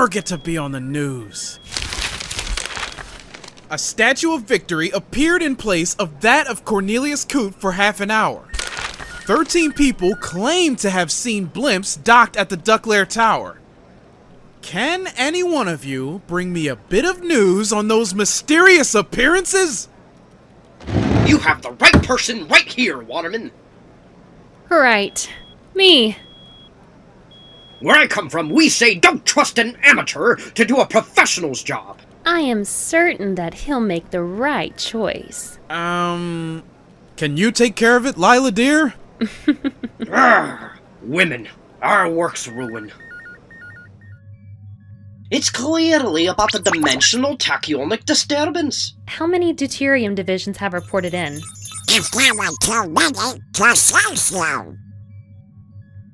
never get to be on the news. A statue of victory appeared in place of that of Cornelius Coote for half an hour. 13 people claim to have seen blimps docked at the Duck Lair Tower. Can any one of you bring me a bit of news on those mysterious appearances? You have the right person right here, Waterman. Right. Me. Where I come from, we say don't trust an amateur to do a professional's job. I am certain that he'll make the right choice. Can you take care of it, Lyla dear? Women. Our work's ruin. It's clearly about the dimensional tachyonic disturbance. How many deuterium divisions have reported in? If there were too many to say so.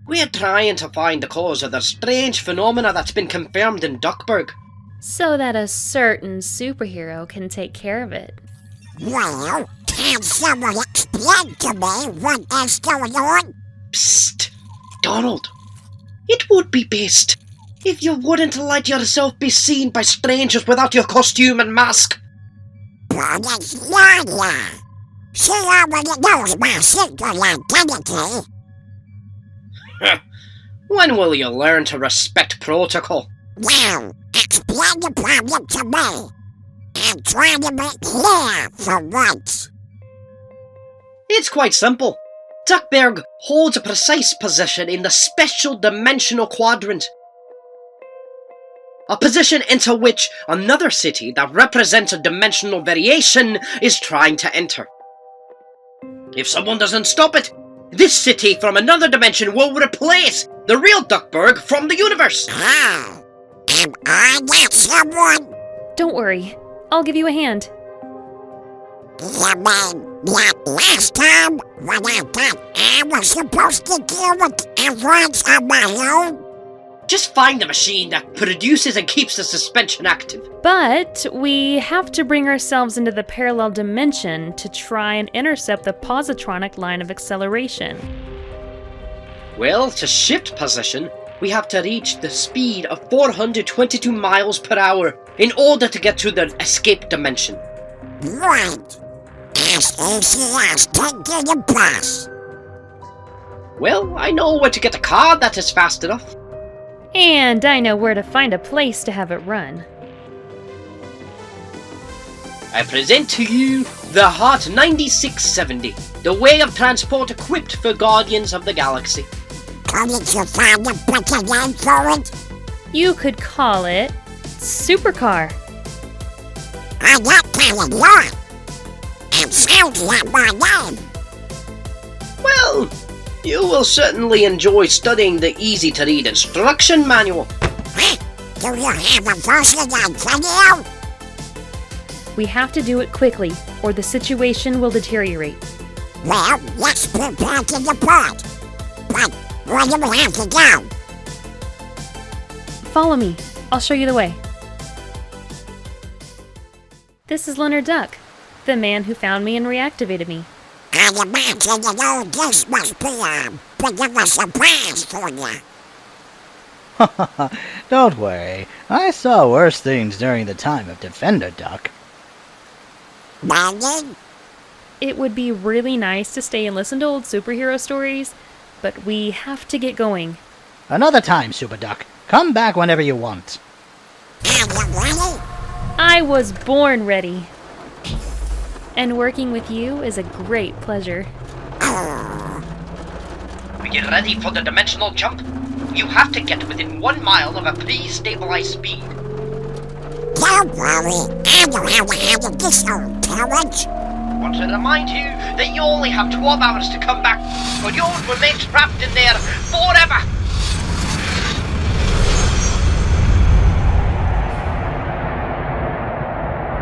We're trying to find the cause of the strange phenomena that's been confirmed in Duckburg. So that a certain superhero can take care of it. Well, can someone explain to me what is going on? Psst! Donald. It would be best if you wouldn't let yourself be seen by strangers without your costume and mask. But it's Lyla. She already knows my secret identity. When will you learn to respect protocol? Well, explain the problem to me. I'm trying to make clear for once. It's quite simple. Duckburg holds a precise position in the special dimensional quadrant. A position into which another city that represents a dimensional variation is trying to enter. If someone doesn't stop it, this city from another dimension will replace the real Duckburg from the universe. Oh, am I that someone? Don't worry. I'll give you a hand. You mean that last time when I thought I was supposed to deal with everyone's on my own? Just find a machine that produces and keeps the suspension active. But we have to bring ourselves into the parallel dimension to try and intercept the positronic line of acceleration. Well, to shift position, we have to reach the speed of 422 miles per hour in order to get to the escape dimension. Right. As easy as taking a bus. Well, I know where to get a car that is fast enough. And I know where to find a place to have it run. I present to you the Hot 9670, the way of transport equipped for Guardians of the Galaxy. Couldn't you find a better name for it? You could call it Supercar. I got kind of long. It sounds like my name. Well, you will certainly enjoy studying the easy-to-read instruction manual. Do you have a version on video? We have to do it quickly, or the situation will deteriorate. Well, let's prepare to depart. But where do we have to go? Follow me. I'll show you the way. This is Leonard Duck, the man who found me and reactivated me. I imagine that all this must be a bit of a surprise for you. Don't worry. I saw worse things during the time of Defender Duck. Manning? It would be really nice to stay and listen to old superhero stories, but we have to get going. Another time, Superduck. Come back whenever you want. Are you ready? I was born ready. And working with you is a great pleasure. Are you ready for the dimensional jump? You have to get within 1 mile of a pre-stabilized speed. Don't worry, I know how to handle this old carriage. I want to remind you that you only have 12 hours to come back, or you'll remain trapped in there forever!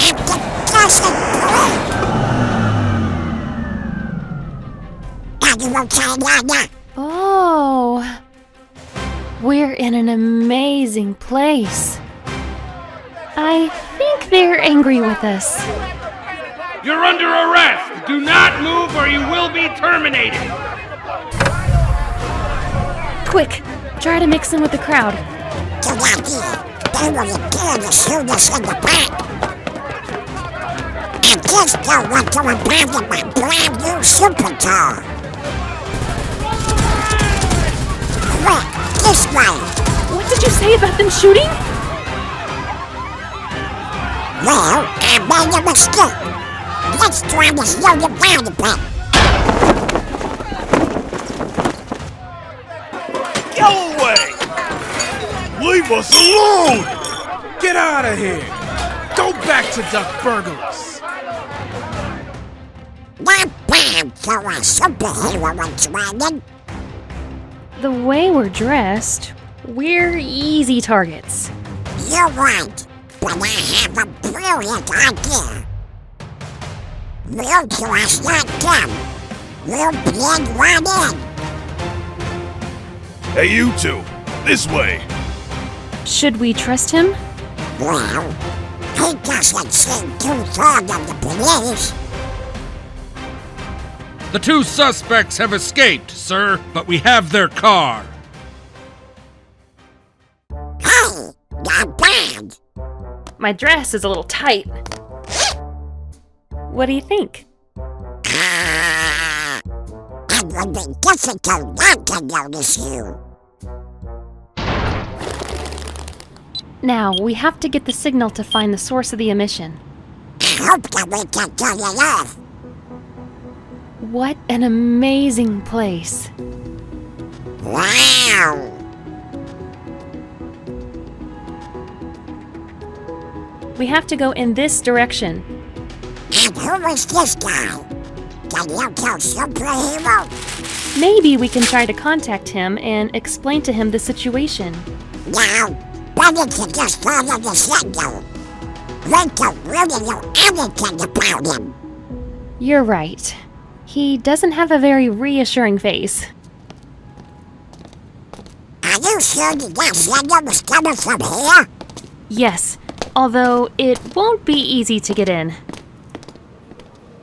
It doesn't break! Are you okay, Lyla? Oh, we're in an amazing place. I think they're angry with us. You're under arrest! Do not move or you will be terminated! Quick, try to mix in with the crowd. Good idea. They will appear to shoot us in the back. I just don't want to abandon my brand new Superduck. Quick, this way. What did you say about them shooting? Well, I made a mistake. Let's try to slow you down a bit. Go away! Leave us alone! Get out of here! Go back to Duckburgolis! Not bad for a superhero in training. The way we're dressed, we're easy targets. You're right, but I have a brilliant idea. We'll dress like them. We'll blend right in. Hey, you two, this way. Should we trust him? Well, he doesn't seem too fond of the police. The two suspects have escaped, sir, but we have their car. Hey, not bad. My dress is a little tight. What do you think? It would be difficult not to notice you. Now, we have to get the signal to find the source of the emission. I hope that we can turn it off. What an amazing place. Wow. We have to go in this direction. And who is this guy? Can you tell superhero? Maybe we can try to contact him and explain to him the situation. No, better to just follow the signal. We don't really know anything about him. You're right. He doesn't have a very reassuring face. Are you sure that signal was coming from here? Yes, although it won't be easy to get in.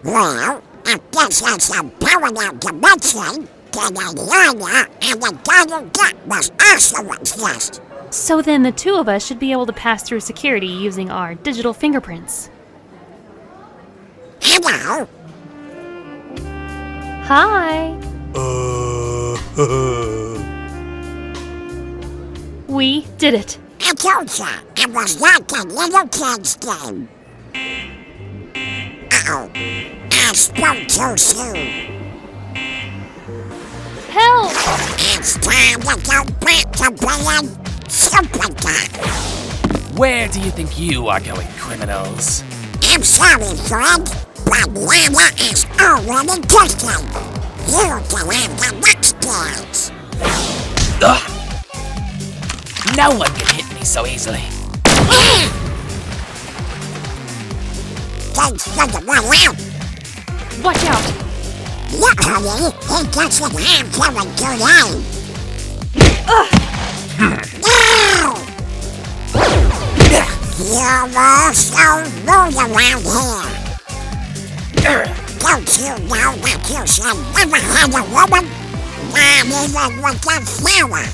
Well, I guess that's a parallel dimension. Then Lyla and the Donald Duck was also exist. So then the two of us should be able to pass through security using our digital fingerprints. Hello? Hi! We did it. I told you, it was not a little kid's game. Uh-oh, I spoke too soon. Help! It's time to go back to being Superduck. Where do you think you are going, criminals? I'm sorry, friend, but Lyla is already taken. You can have the next dance. Ugh. No one can hit me so easily. Thanks for the run out. Watch out! Look, honey, he doesn't have very good aim. No! You're all so rude around here. Don't you know that you should never have a woman? Not even with a flower.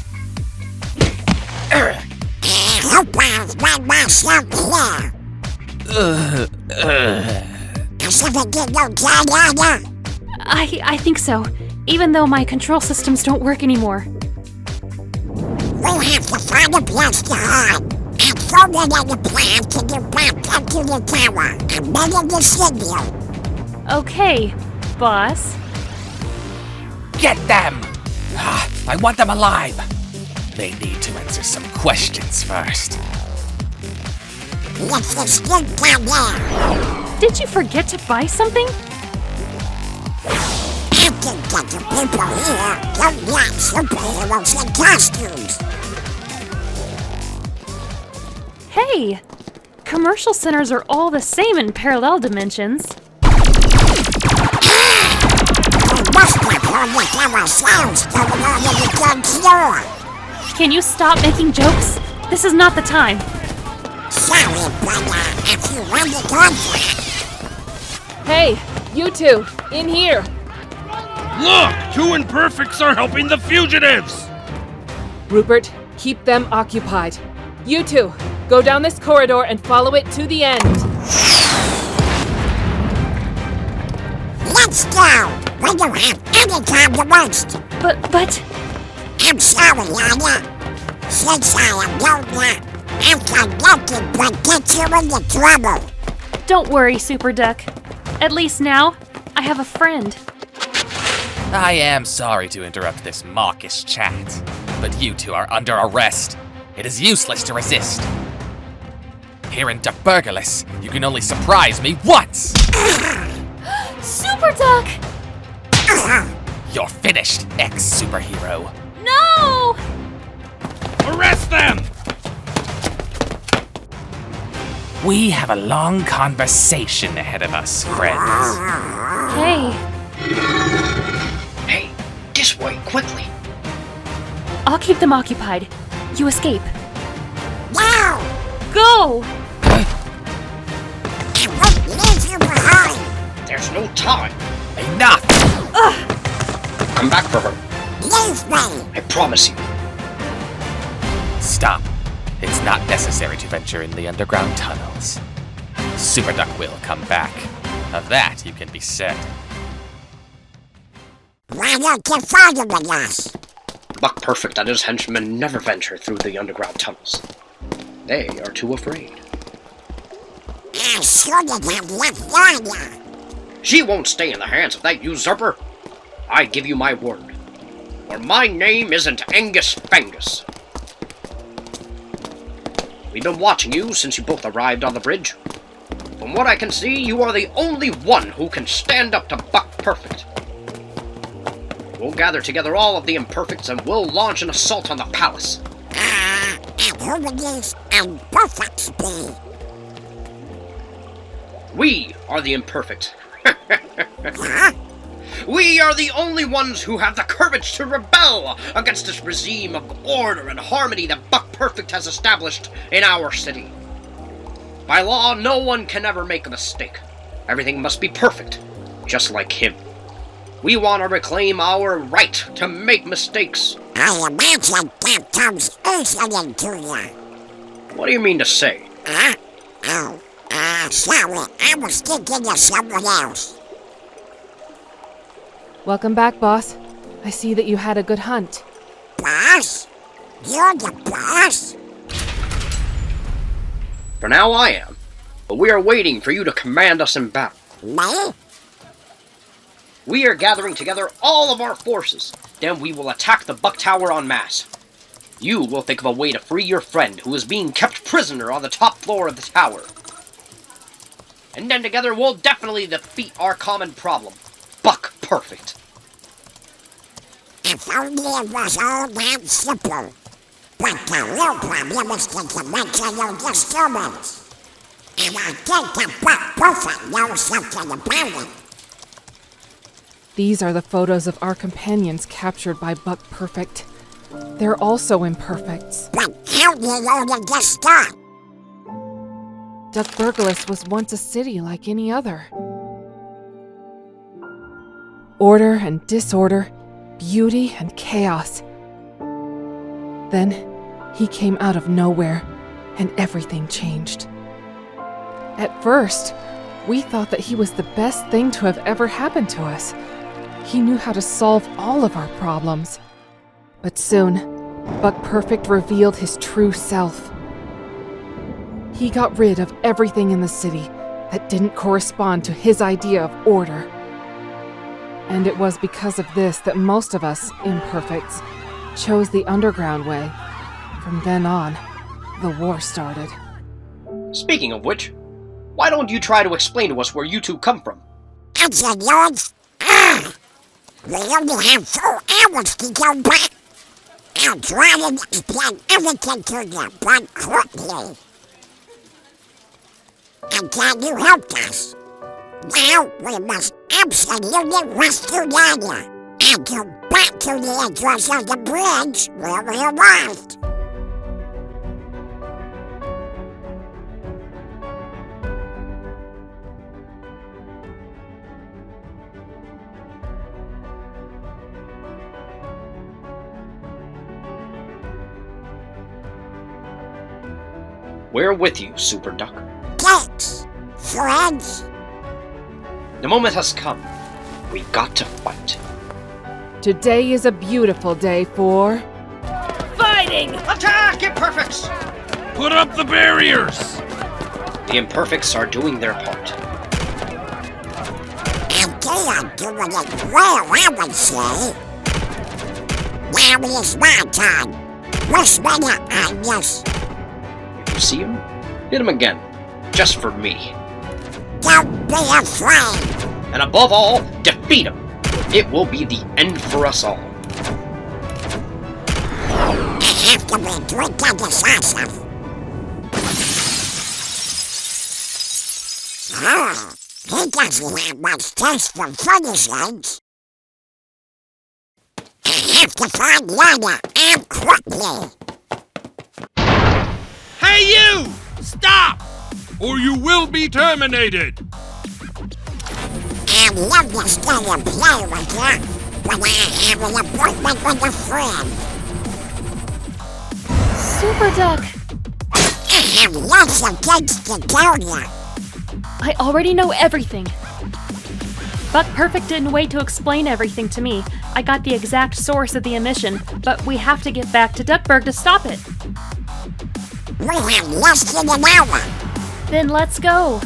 I hope I've made myself clear. Is everything okay, Lyla? I think so, even though my control systems don't work anymore. We have to find a place to hide. I'm formulating a plan to get back into the tower. I'm making the signal. Okay, boss. Get them! I want them alive. They need to answer some questions first. Let's escape down there. Did you forget to buy something? I can get the people here don't like superheroes in costumes. Hey! Commercial centers are all the same in parallel dimensions. They must have heard what there were sounds coming out of the gun floor. Can you stop making jokes? This is not the time. Sorry, brother, if you want the contract. Hey, you two, in here. Look! Two imperfects are helping the fugitives! Rupert, keep them occupied. You two, Go down this corridor and follow it to the end. Let's go! We don't have any time to waste. But... I'm sorry, Lyla. Since I am younger, I forget it but get you into trouble. Don't worry, Superduck. At least now, I have a friend. I am sorry to interrupt this mawkish chat, but you two are under arrest. It is useless to resist. Here in Duckburgolis, you can only surprise me once! Superduck! You're finished, ex-superhero. No! Arrest them! We have a long conversation ahead of us, friends. Hey, Hey, this way, quickly. I'll keep them occupied. You escape. Now! Go! I won't leave you behind. There's no time. Enough! Come back for her. Leave me. I promise you. Stop. It's not necessary to venture in the underground tunnels. Superduck will come back. Of that you can be certain. Why don't you follow with us? Buck Perfect and his henchmen never venture through the underground tunnels. They are too afraid. I shouldn't have left Lyla. She won't stay in the hands of that usurper. I give you my word. For my name isn't Angus Fangus. We've been watching you since you both arrived on the bridge. From what I can see, you are the only one who can stand up to Buck Perfect. We'll gather together all of the imperfects and we'll launch an assault on the palace. And who would these imperfects be? We are the imperfect. Huh? We are the only ones who have the courage to rebel against this regime of order and harmony that Buck Perfect has established in our city. By law, no one can ever make a mistake. Everything must be perfect, just like him. We want to reclaim our right to make mistakes. I imagine that comes easily to you. What do you mean to say? Huh? Oh, sorry, I was thinking of someone else. Welcome back, boss. I see that you had a good hunt. Boss? You're the boss? For now, I am. But we are waiting for you to command us in battle. Me? We are gathering together all of our forces. Then we will attack the Buck Tower en masse. You will think of a way to free your friend who is being kept prisoner on the top floor of the tower. And then together we'll definitely defeat our common problem. Buck Perfect. If only it was all that simple. But the real problem is the dimensional disturbance. And I think the Buck Perfect knows something about it. These are the photos of our companions captured by Buck Perfect. They're also imperfects. But how do you know to just start? Duckburgolis was once a city like any other. Order and disorder, beauty and chaos. Then, he came out of nowhere, and everything changed. At first, we thought that he was the best thing to have ever happened to us. He knew how to solve all of our problems. But soon, Buck Perfect revealed his true self. He got rid of everything in the city that didn't correspond to his idea of order. And it was because of this that most of us, imperfects, chose the underground way. From then on, the war started. Speaking of which, why don't you try to explain to us where you two come from? It's a yours? We only have 4 hours to go back. I'll try and explain everything to you, but quickly. And can you help us? Now we must absolutely rescue Lyla and go back to the entrance of the bridge where we arrived. We're with you, Superduck. Thanks, friends. The moment has come. We got to fight. Today is a beautiful day for... Fighting! Attack, Imperfects! Put up the barriers! The Imperfects are doing their part. And they are doing it well, I would say. Now is my time. What's better, Angus? If you see him, hit him again. Just for me. Don't be afraid. And above all, defeat him. It will be the end for us all. I have to be quick and decisive. Oh, he doesn't have much taste for punishment. I have to find Lyla and quickly. Hey you! Stop! Or you will be terminated! I love to stay and play with you, but I have an appointment with a friend. Superduck! I have lots of things to tell you. I already know everything. Buck Perfect didn't wait to explain everything to me. I got the exact source of the emission, but we have to get back to Duckburg to stop it. We have less than an hour. Then let's go.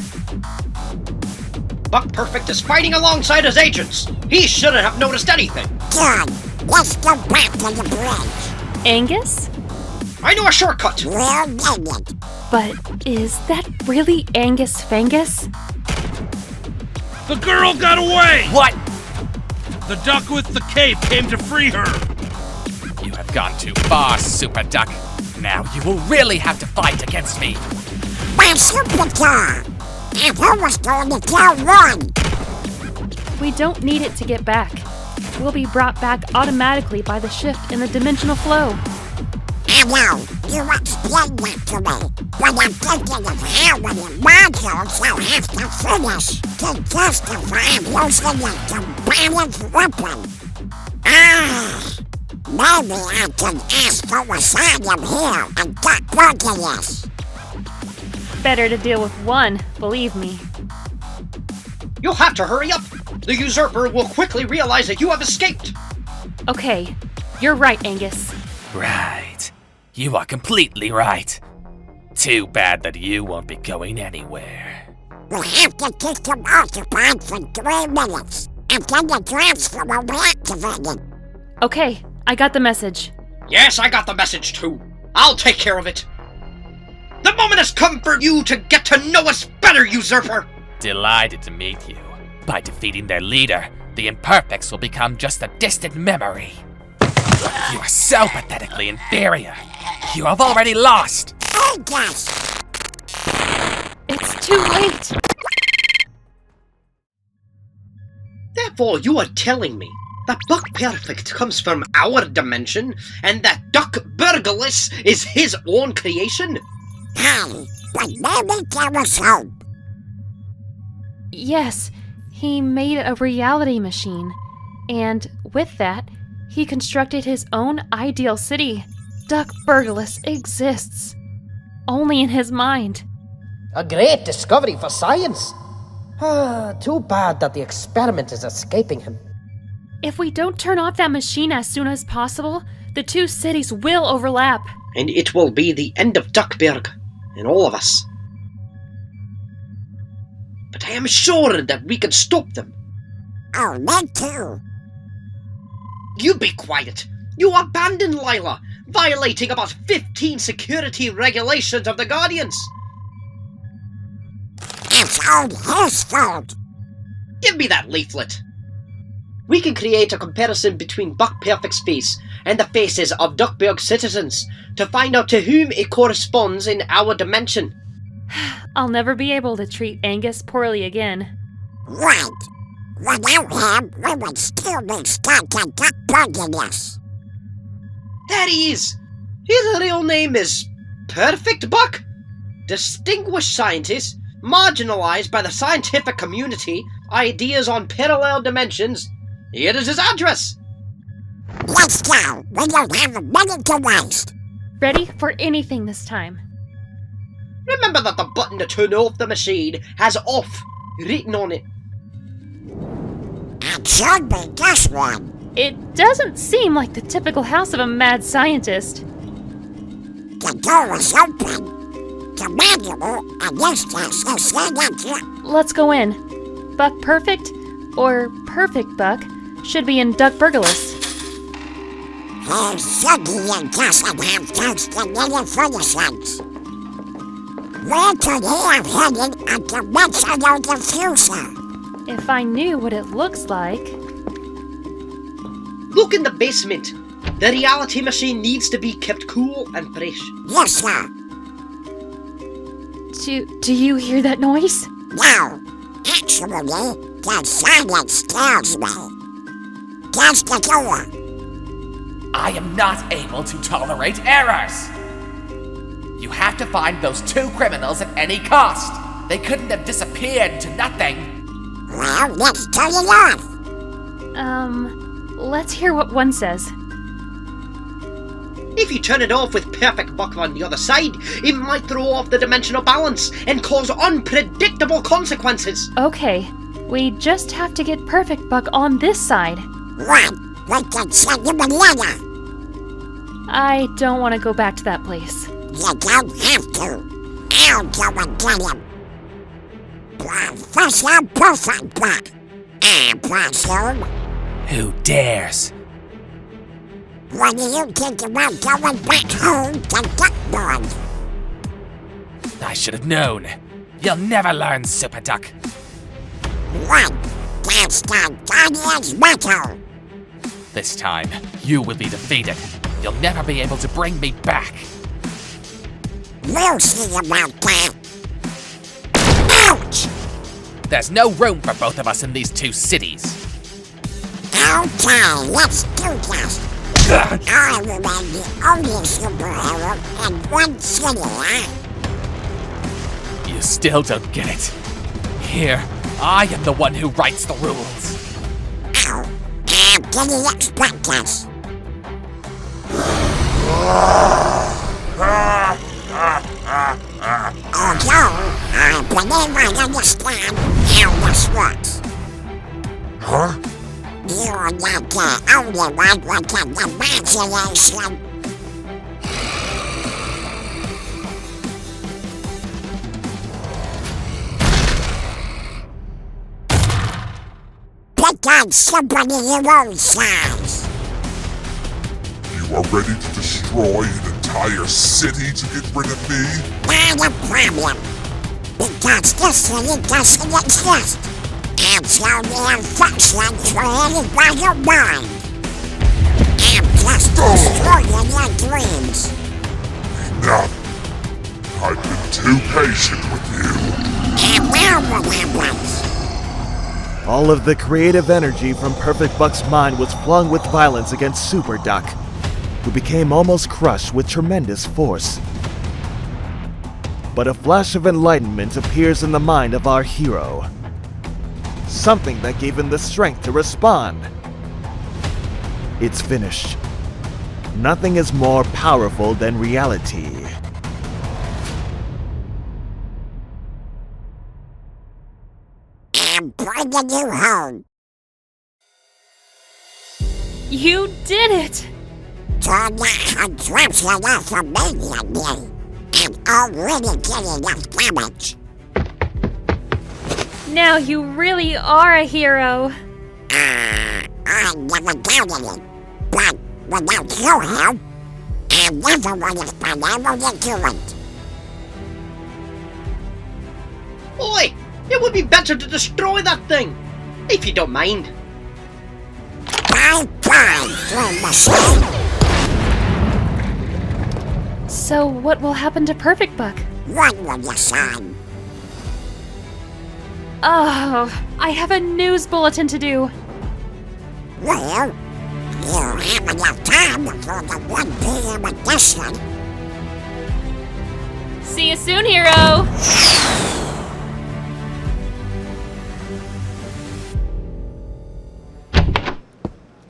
Buck Perfect is fighting alongside his agents. He shouldn't have noticed anything. Good. Let's go back to the bridge. Angus? I know a shortcut. We'll get it. But is that really Angus Fangus? The girl got away! What? The duck with the cape came to free her! You have gone too far, Superduck. Now you will really have to fight against me. My supercar! I'm almost going to kill one! We don't need it to get back. We'll be brought back automatically by the shift in the dimensional flow. I know, you explained that to me, but I'm thinking of how many modules I'll have to finish to justify using a combative weapon. Maybe I can ask for asylum here in Duckburgolis. Better to deal with one, believe me. You'll have to hurry up. The usurper will quickly realize that you have escaped. Okay, you're right, Angus. Right. You are completely right. Too bad that you won't be going anywhere. We'll have to keep them occupied for 3 minutes, and then the transfer will be activated. Okay, I got the message. Yes, I got the message too. I'll take care of it. The moment has come for you to get to know us better, usurper. Delighted to meet you. By defeating their leader, the Imperfects will become just a distant memory. You are so pathetically inferior. You have already lost. Angus! It's too late. Therefore, you are telling me that Buck Perfect comes from our dimension, and that Duckburgolis is his own creation? But maybe there was hope. Yes, he made a reality machine. And with that, he constructed his own ideal city. Duckburgolis exists. Only in his mind. A great discovery for science. Too bad that the experiment is escaping him. If we don't turn off that machine as soon as possible, the two cities will overlap. And it will be the end of Duckburg, and all of us. But I am sure that we can stop them. Oh, me too. You be quiet. You abandoned Lyla, violating about 15 security regulations of the Guardians. It's all his fault. Give me that leaflet. We can create a comparison between Buck Perfect's face and the faces of Duckburg citizens to find out to whom it corresponds in our dimension. I'll never be able to treat Angus poorly again. Right. Without him, we would still be stuck in Duckburgolis. There he is! His real name is Perfect Buck? Distinguished scientist, marginalized by the scientific community, ideas on parallel dimensions. Here is his address. Let's go. We don't have a minute to waste. Ready for anything this time. Remember that the button to turn off the machine has off written on it. It should be this one. It doesn't seem like the typical house of a mad scientist. The door is open. The manual and this test is signature. Let's go in. Buck Perfect, or Perfect Buck, should be in Duckburgolis. He certainly doesn't have tasted any furnishings. Where could he have hidden a dimensional diffuser? If I knew what it looks like... Look in the basement. The reality machine needs to be kept cool and fresh. Yes, sir. Do you hear that noise? No. Actually, the silence scares me. Close the door. I am not able to tolerate errors! You have to find those two criminals at any cost! They couldn't have disappeared into nothing! Well, let's turn it off. Let's hear what one says. If you turn it off with Perfect Buck on the other side, it might throw off the dimensional balance and cause unpredictable consequences. Okay, we just have to get Perfect Buck on this side. What? We can send him a letter. I don't want to go back to that place. You don't have to. I'll go and get him. Professor Perfect Buck, I presume. Who dares? What do you think about going back home to Duckburg? I should have known. You'll never learn, Superduck. What? That's the Guardian's motto. This time, you will be defeated. You'll never be able to bring me back. We'll see about that. Ouch! There's no room for both of us in these two cities. Okay, let's do this. I will be the only superhero in one city, huh? You still don't get it. Here, I am the one who writes the rules. Oh, I didn't expect this. Although, I believe I understand how this works. Huh? You're not the only one with an imagination. Pick on somebody your own size. You are ready to destroy an entire city to get rid of me? Not a problem. Because this city doesn't exist. It's only a function created by your mind. I'm just destroying your dreams. Enough. I've been too patient with you. And now what happens? All of the creative energy from Perfect Buck's mind was flung with violence against Superduck, who became almost crushed with tremendous force. But a flash of enlightenment appears in the mind of our hero. Something that gave him the strength to respond. It's finished. Nothing is more powerful than reality. I'm bringing you home. You did it! Turn that contraption off immediately. I'm already getting enough damage. Now you really are a hero. I never doubted it. But without your help, I never would have been able to do it. Oi! It would be better to destroy that thing, if you don't mind. Bye-bye, Dream Machine. So what will happen to Perfect Buck? What will you sign? Oh, I have a news bulletin to do. Well, you have enough time for the 1 p.m. edition. See you soon, hero!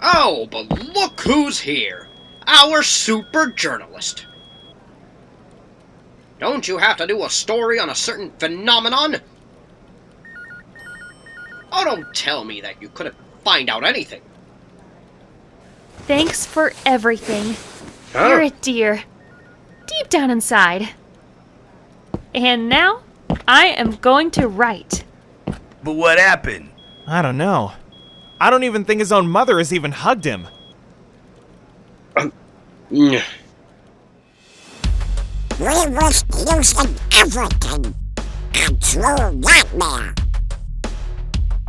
Oh, but look who's here! Our super journalist. Don't you have to do a story on a certain phenomenon? Oh, don't tell me that you couldn't find out anything. Thanks for everything. Huh? You're a dear. Deep down inside. And now, I am going to write. But what happened? I don't know. I don't even think his own mother has even hugged him. Mm. We was losing everything. A true nightmare.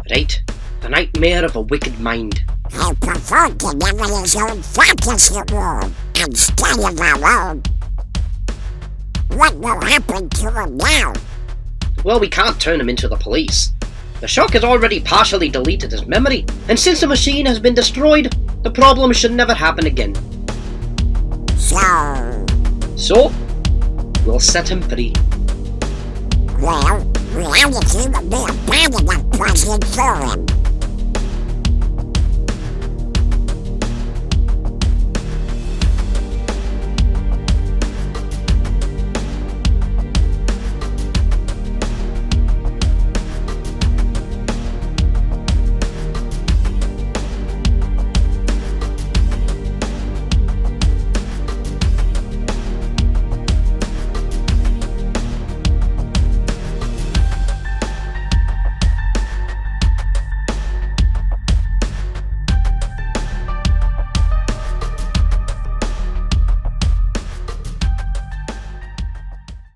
Right? The nightmare of a wicked mind. He preferred to live in his own fantasy world instead of our own. What will happen to him now? Well, we can't turn him into the police. The shock has already partially deleted his memory, and since the machine has been destroyed, the problem should never happen again. So, we'll set him free. Well, reality would be a bad enough present for him.